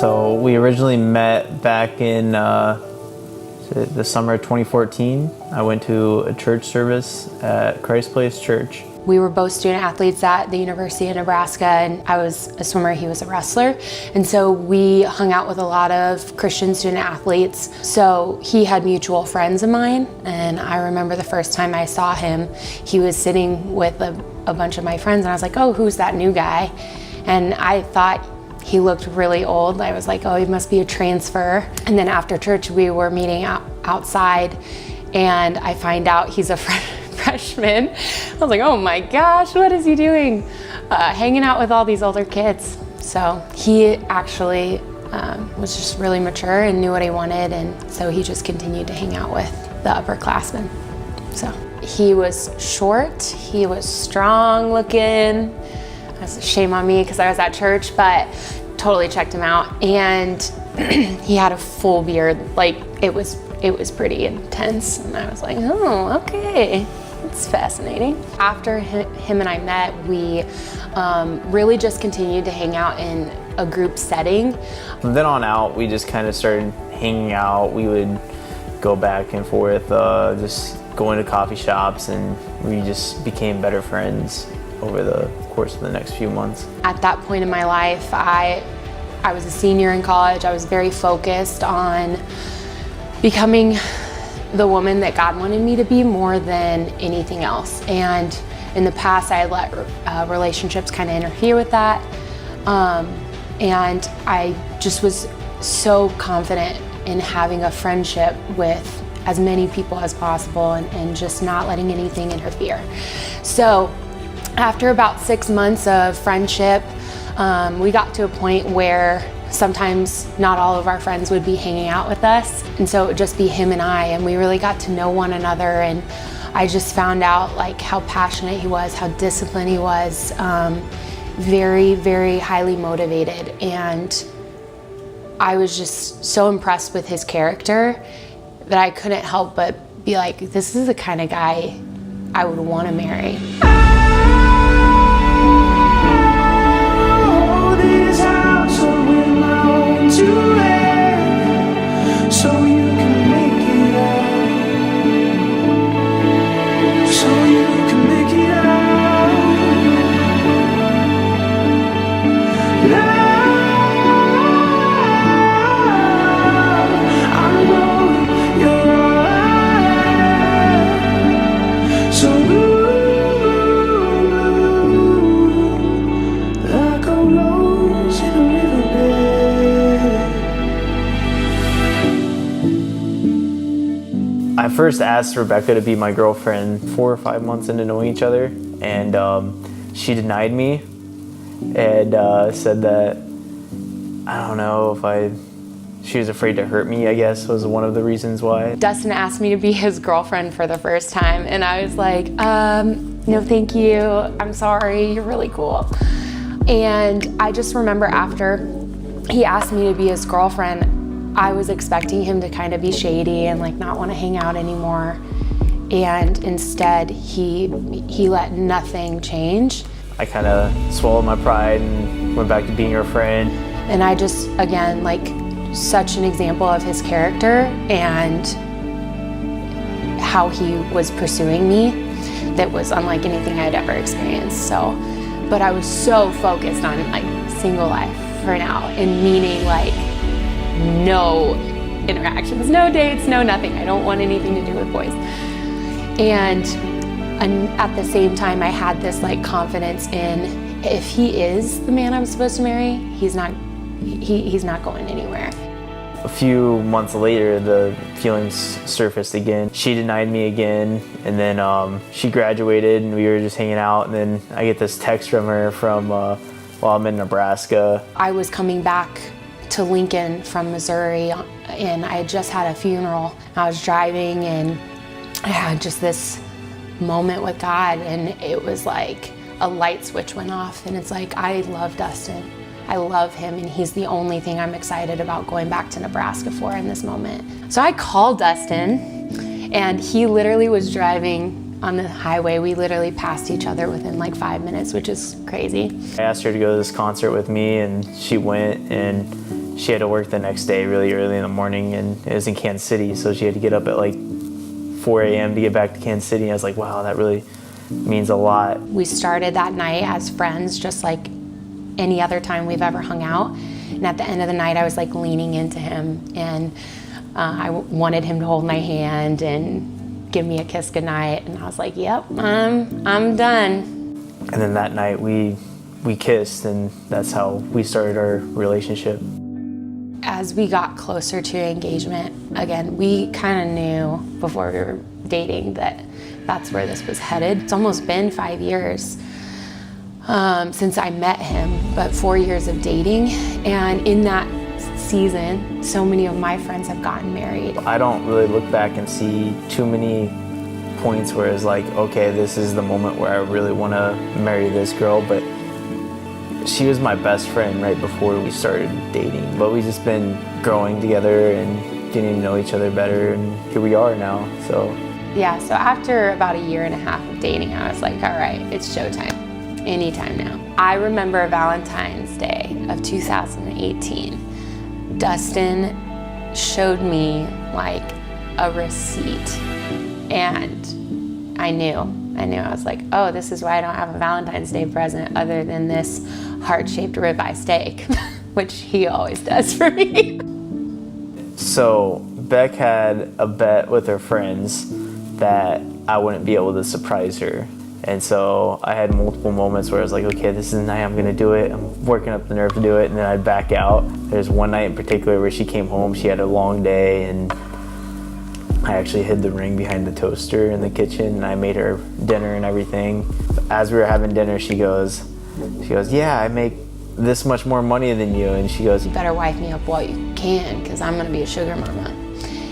So we originally met back in the summer of 2014. I went to a church service at Christ Place Church. We were both student athletes at the University of Nebraska, and I was a swimmer, he was a wrestler. And so we hung out with a lot of Christian student athletes. So he had mutual friends of mine, and I remember the first time I saw him, he was sitting with a bunch of my friends, and I was like, oh, who's that new guy? And I thought he looked really old. I was like, oh, he must be a transfer. And then after church, we were meeting outside, and I find out he's a freshman. I was like, oh my gosh, what is he doing? Hanging out with all these older kids. So he actually was just really mature and knew what he wanted, and so he just continued to hang out with the upperclassmen. So he was short, he was strong looking. That's a shame on me because I was at church, but totally checked him out. And he had a full beard. Like it was pretty intense. And I was like, oh, okay, that's fascinating. After him and I met, we really just continued to hang out in a group setting. From then on out, we just kind of started hanging out. We would go back and forth, just going to coffee shops, and we just became better friends over the course of the next few months. At that point in my life, I was a senior in college. I was very focused on becoming the woman that God wanted me to be more than anything else. And in the past, I let relationships kind of interfere with that. And I just was so confident in having a friendship with as many people as possible and just not letting anything interfere. So after about 6 months of friendship, we got to a point where sometimes not all of our friends would be hanging out with us, and so it would just be him and I, and we really got to know one another. And I just found out like how passionate he was, how disciplined he was, very, very highly motivated, and I was just so impressed with his character that I couldn't help but be like, this is the kind of guy I would want to marry. I first asked Rebecca to be my girlfriend 4 or 5 months into knowing each other, and she denied me and said that, I don't know, she was afraid to hurt me, I guess, was one of the reasons why. Dustin asked me to be his girlfriend for the first time, and I was like, no thank you, I'm sorry, you're really cool. And I just remember after he asked me to be his girlfriend, I was expecting him to kind of be shady and like not want to hang out anymore. And instead, he let nothing change. I kind of swallowed my pride and went back to being her friend. And I just, again, like such an example of his character and how he was pursuing me that was unlike anything I'd ever experienced. So, but I was so focused on like single life for now, and meaning like no interactions, no dates, no nothing. I don't want anything to do with boys. And at the same time, I had this like confidence in, if he is the man I'm supposed to marry, he's not going anywhere. A few months later, the feelings surfaced again. She denied me again, and then she graduated and we were just hanging out, and then I get this text from her from while I'm in Nebraska. I was coming back to Lincoln from Missouri, and I had just had a funeral. I was driving and I had just this moment with God, and it was like a light switch went off, and it's like, I love Dustin. I love him, and he's the only thing I'm excited about going back to Nebraska for in this moment. So I called Dustin, and he literally was driving on the highway. We literally passed each other within like 5 minutes, which is crazy. I asked her to go to this concert with me, and she went, and she had to work the next day really early in the morning, and it was in Kansas City, so she had to get up at like 4 a.m. to get back to Kansas City. And I was like, wow, that really means a lot. We started that night as friends, just like any other time we've ever hung out. And at the end of the night, I was like leaning into him, and I wanted him to hold my hand and give me a kiss goodnight. And I was like, yep, I'm done. And then that night we kissed, and that's how we started our relationship. As we got closer to engagement, again, we kind of knew before we were dating that that's where this was headed. It's almost been 5 years since I met him, but 4 years of dating. And in that season, so many of my friends have gotten married. I don't really look back and see too many points where it's like, okay, this is the moment where I really want to marry this girl, but she was my best friend right before we started dating. But we've just been growing together and getting to know each other better, and here we are now, so. Yeah, so after about 1.5 years of dating, I was like, all right, it's showtime, anytime now. I remember Valentine's Day of 2018. Dustin showed me like a receipt, and I knew. I was like, oh, this is why I don't have a Valentine's Day present other than this heart-shaped ribeye steak, which he always does for me. So Beck had a bet with her friends that I wouldn't be able to surprise her. And so I had multiple moments where I was like, okay, this is the night I'm gonna do it. I'm working up the nerve to do it, and then I'd back out. There's one night in particular where she came home, she had a long day, and I actually hid the ring behind the toaster in the kitchen, and I made her dinner and everything. As we were having dinner, she goes, yeah, I make this much more money than you. And she goes, You better wife me up while you can, because I'm gonna be a sugar mama.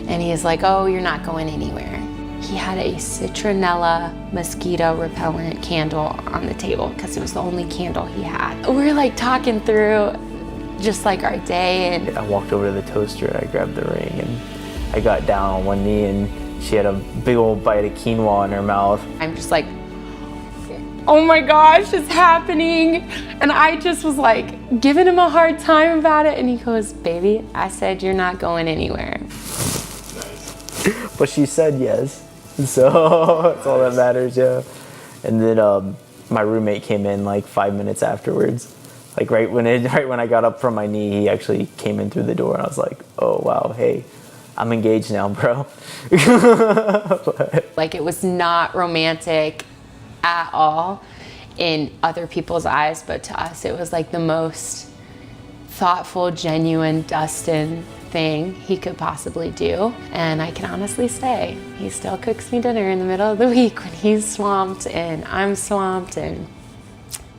And he's like, oh, you're not going anywhere. He had a citronella mosquito repellent candle on the table because it was the only candle he had. We were like talking through just like our day, and I walked over to the toaster and I grabbed the ring, and I got down on one knee, and she had a big old bite of quinoa in her mouth. I'm just like, oh my gosh, it's happening. And I just was like giving him a hard time about it, and he goes, baby, I said you're not going anywhere. But she said yes, so that's all that matters, yeah. And then my roommate came in like 5 minutes afterwards. Like right when I got up from my knee, he actually came in through the door, and I was like, oh wow, hey, I'm engaged now, bro. Like, it was not romantic at all in other people's eyes, but to us it was like the most thoughtful, genuine Dustin thing he could possibly do. And I can honestly say he still cooks me dinner in the middle of the week when he's swamped and I'm swamped, and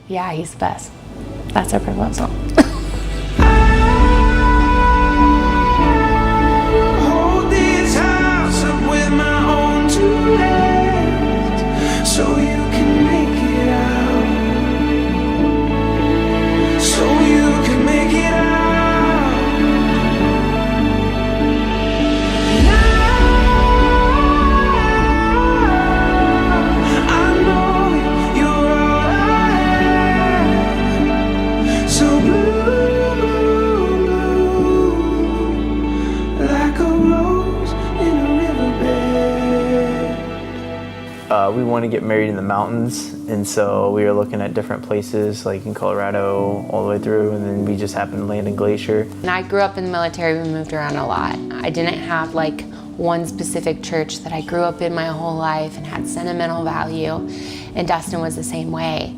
yeah, he's the best. That's our proposal. So you can make it out. So you can make it out. I know you're all I have. So blue, blue, like a rose in a riverbed. We want to get married in the mountains, and so we were looking at different places like in Colorado all the way through, and then we just happened to land in Glacier. And I grew up in the military. We moved around a lot. I didn't have like one specific church that I grew up in my whole life and had sentimental value, and Dustin was the same way.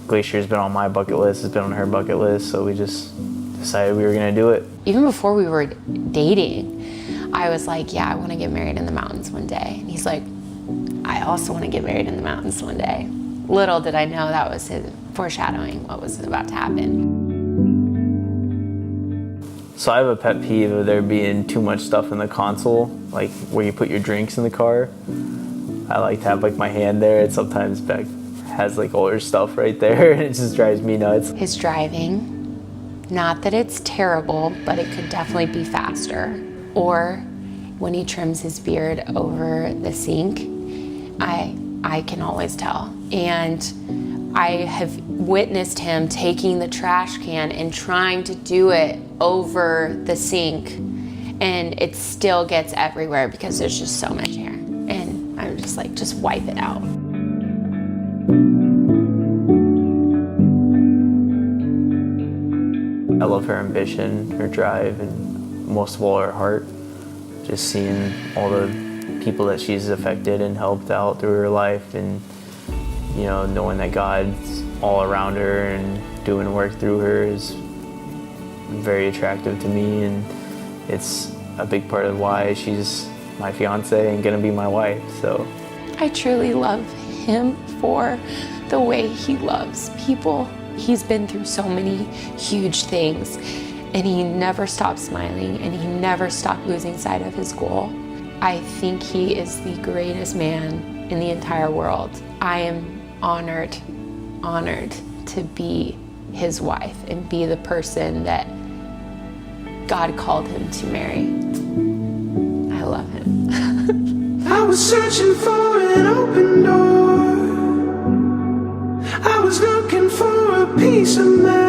Glacier's been on my bucket list, it's been on her bucket list, so we just decided we were gonna do it. Even before we were dating, I was like, yeah, I want to get married in the mountains one day. And he's like, I also want to get married in the mountains one day. Little did I know that was his foreshadowing what was about to happen. So I have a pet peeve of there being too much stuff in the console, like where you put your drinks in the car. I like to have like my hand there, and sometimes Beck has like all her stuff right there, and it just drives me nuts. His driving, not that it's terrible, but it could definitely be faster. Or when he trims his beard over the sink, I can always tell. And I have witnessed him taking the trash can and trying to do it over the sink, and it still gets everywhere because there's just so much hair. And I'm just like, just wipe it out. I love her ambition, her drive, and most of all her heart. Just seeing all the people that she's affected and helped out through her life, and you know, knowing that God's all around her and doing work through her is very attractive to me, and it's a big part of why she's my fiance and gonna be my wife. So I truly love him for the way he loves people. He's been through so many huge things, and he never stopped smiling, and he never stopped losing sight of his goal. I think he is the greatest man in the entire world. I am honored to be his wife and be the person that God called him to marry. I love him. I was searching for an open door. I was looking for a piece of mind.